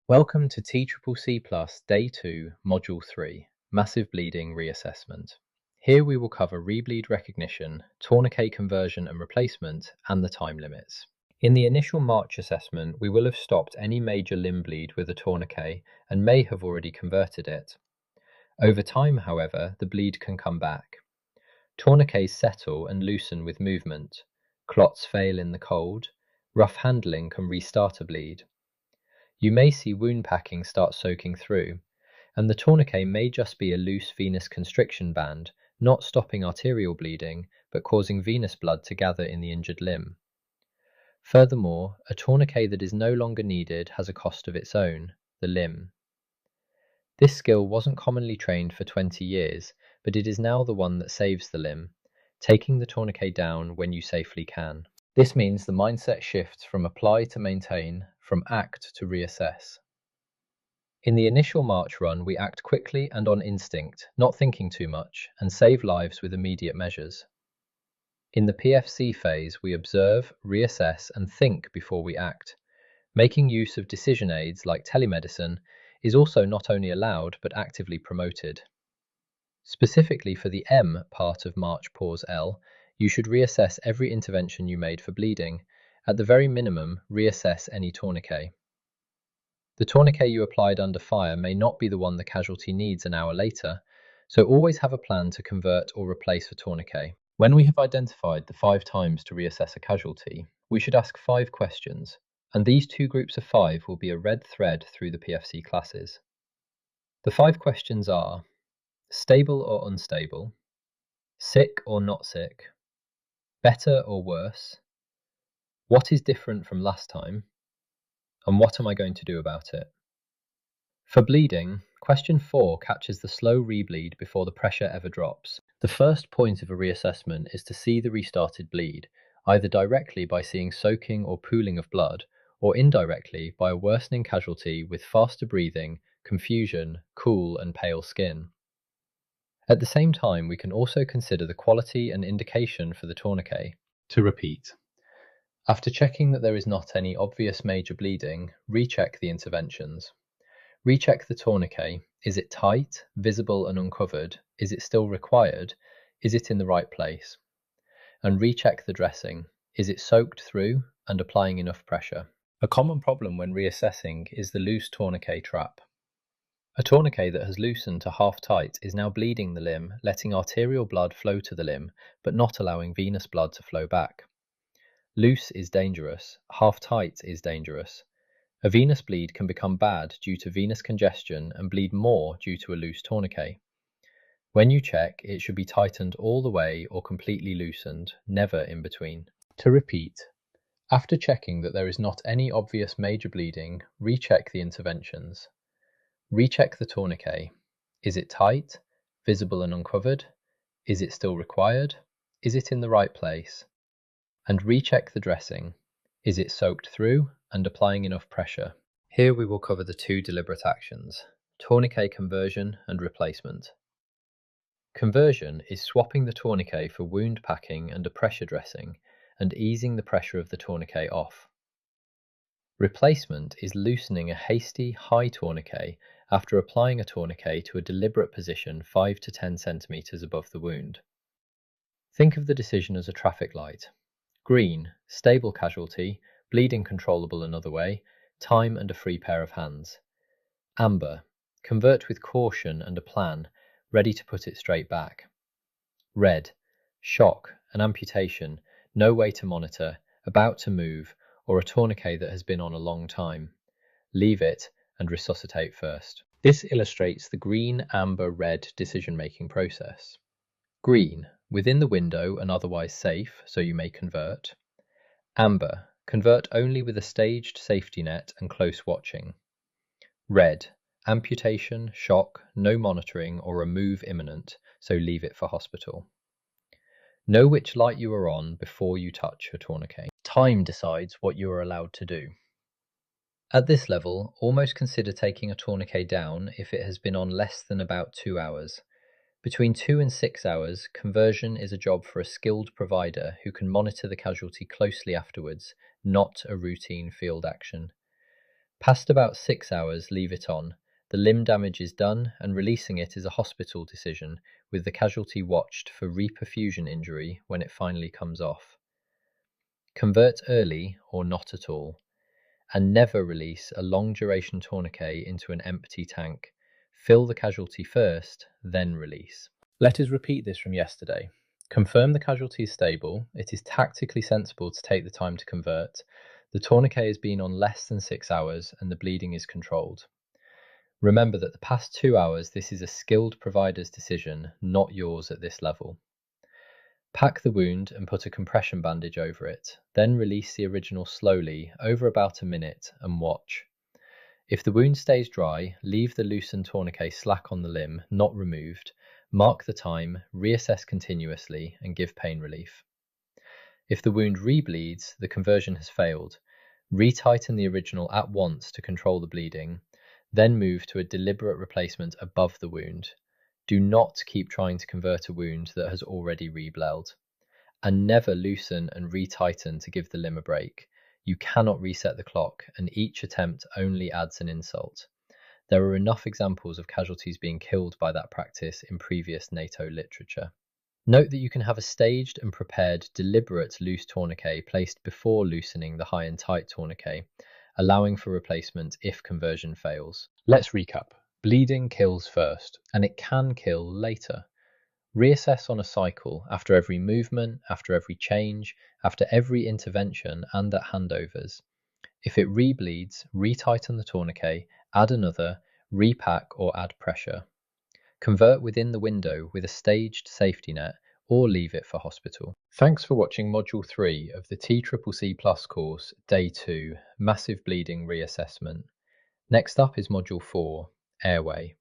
Welcome to TCCC Plus Day 2, Module 3, Massive Bleeding Reassessment. Here we will cover rebleed recognition, tourniquet conversion and replacement, and the time limits. In the initial March assessment, we will have stopped any major limb bleed with a tourniquet and may have already converted it. Over time, however, the bleed can come back. Tourniquets settle and loosen with movement. Clots fail in the cold. Rough handling can restart a bleed. You may see wound packing start soaking through, and the tourniquet may just be a loose venous constriction band, not stopping arterial bleeding, but causing venous blood to gather in the injured limb. Furthermore, a tourniquet that is no longer needed has a cost of its own, the limb. This skill wasn't commonly trained for 20 years, but it is now the one that saves the limb, taking the tourniquet down when you safely can. This means the mindset shifts from apply to maintain, from act to reassess. In the initial March run, we act quickly and on instinct, not thinking too much, and save lives with immediate measures. In the PFC phase, we observe, reassess, and think before we act. Making use of decision aids like telemedicine is also not only allowed but actively promoted. Specifically for the M part of March Pause L, you should reassess every intervention you made for bleeding. At the very minimum, reassess any tourniquet. The tourniquet you applied under fire may not be the one the casualty needs an hour later, so always have a plan to convert or replace a tourniquet. When we have identified the 5 times to reassess a casualty, we should ask 5 questions, and these 2 groups of 5 will be a red thread through the PFC classes. The 5 questions are: stable or unstable, sick or not sick, better or worse, what is different from last time, and what am I going to do about it? For bleeding, question 4 catches the slow rebleed before the pressure ever drops. The first point of a reassessment is to see the restarted bleed, either directly by seeing soaking or pooling of blood, or indirectly by a worsening casualty with faster breathing, confusion, cool and pale skin. At the same time, we can also consider the quality and indication for the tourniquet. To repeat, after checking that there is not any obvious major bleeding, recheck the interventions. Recheck the tourniquet. Is it tight, visible and uncovered? Is it still required? Is it in the right place? And recheck the dressing. Is it soaked through and applying enough pressure? A common problem when reassessing is the loose tourniquet trap. A tourniquet that has loosened to half tight is now bleeding the limb, letting arterial blood flow to the limb, but not allowing venous blood to flow back. Loose is dangerous, half tight is dangerous. A venous bleed can become bad due to venous congestion and bleed more due to a loose tourniquet. When you check, it should be tightened all the way or completely loosened, never in between. To repeat, after checking that there is not any obvious major bleeding, recheck the interventions. Recheck the tourniquet. Is it tight, visible and uncovered? Is it still required? Is it in the right place? And recheck the dressing. Is it soaked through and applying enough pressure? Here we will cover the 2 deliberate actions: tourniquet conversion and replacement. Conversion is swapping the tourniquet for wound packing and a pressure dressing and easing the pressure of the tourniquet off. Replacement is loosening a hasty, high tourniquet after applying a tourniquet to a deliberate position 5 to 10 centimeters above the wound. Think of the decision as a traffic light. Green, stable casualty, bleeding controllable another way, time and a free pair of hands. Amber, convert with caution and a plan, ready to put it straight back. Red, shock, an amputation, no way to monitor, about to move, or a tourniquet that has been on a long time. Leave it and resuscitate first. This illustrates the green, amber, red decision-making process. Green, within the window and otherwise safe, so you may convert. Amber, convert only with a staged safety net and close watching. Red, amputation, shock, no monitoring or a move imminent, so leave it for hospital. Know which light you are on before you touch a tourniquet. Time decides what you are allowed to do. At this level, almost consider taking a tourniquet down if it has been on less than about 2 hours. Between 2 and 6 hours, conversion is a job for a skilled provider who can monitor the casualty closely afterwards, not a routine field action. Past about 6 hours, leave it on. The limb damage is done, and releasing it is a hospital decision, with the casualty watched for reperfusion injury when it finally comes off. Convert early or not at all, and never release a long-duration tourniquet into an empty tank. Fill the casualty first, then release. Let us repeat this from yesterday. Confirm the casualty is stable. It is tactically sensible to take the time to convert. The tourniquet has been on less than 6 hours and the bleeding is controlled. Remember that the past 2 hours, this is a skilled provider's decision, not yours at this level. Pack the wound and put a compression bandage over it. Then release the original slowly, over about a minute, and watch. If the wound stays dry, leave the loosened tourniquet slack on the limb, not removed. Mark the time, reassess continuously, and give pain relief. If the wound rebleeds, the conversion has failed. Retighten the original at once to control the bleeding, then move to a deliberate replacement above the wound. Do not keep trying to convert a wound that has already rebled. And never loosen and retighten to give the limb a break. You cannot reset the clock, and each attempt only adds an insult. There are enough examples of casualties being killed by that practice in previous NATO literature. Note that you can have a staged and prepared deliberate loose tourniquet placed before loosening the high and tight tourniquet, allowing for replacement if conversion fails. Let's recap. Bleeding kills first, and it can kill later. Reassess on a cycle, after every movement, after every change, after every intervention, and at handovers. If it rebleeds, retighten the tourniquet, add another, repack or add pressure. Convert within the window with a staged safety net, or leave it for hospital. Thanks for watching Module 3 of the TCCC Plus course, Day 2, Massive Bleeding Reassessment. Next up is Module 4, Airway.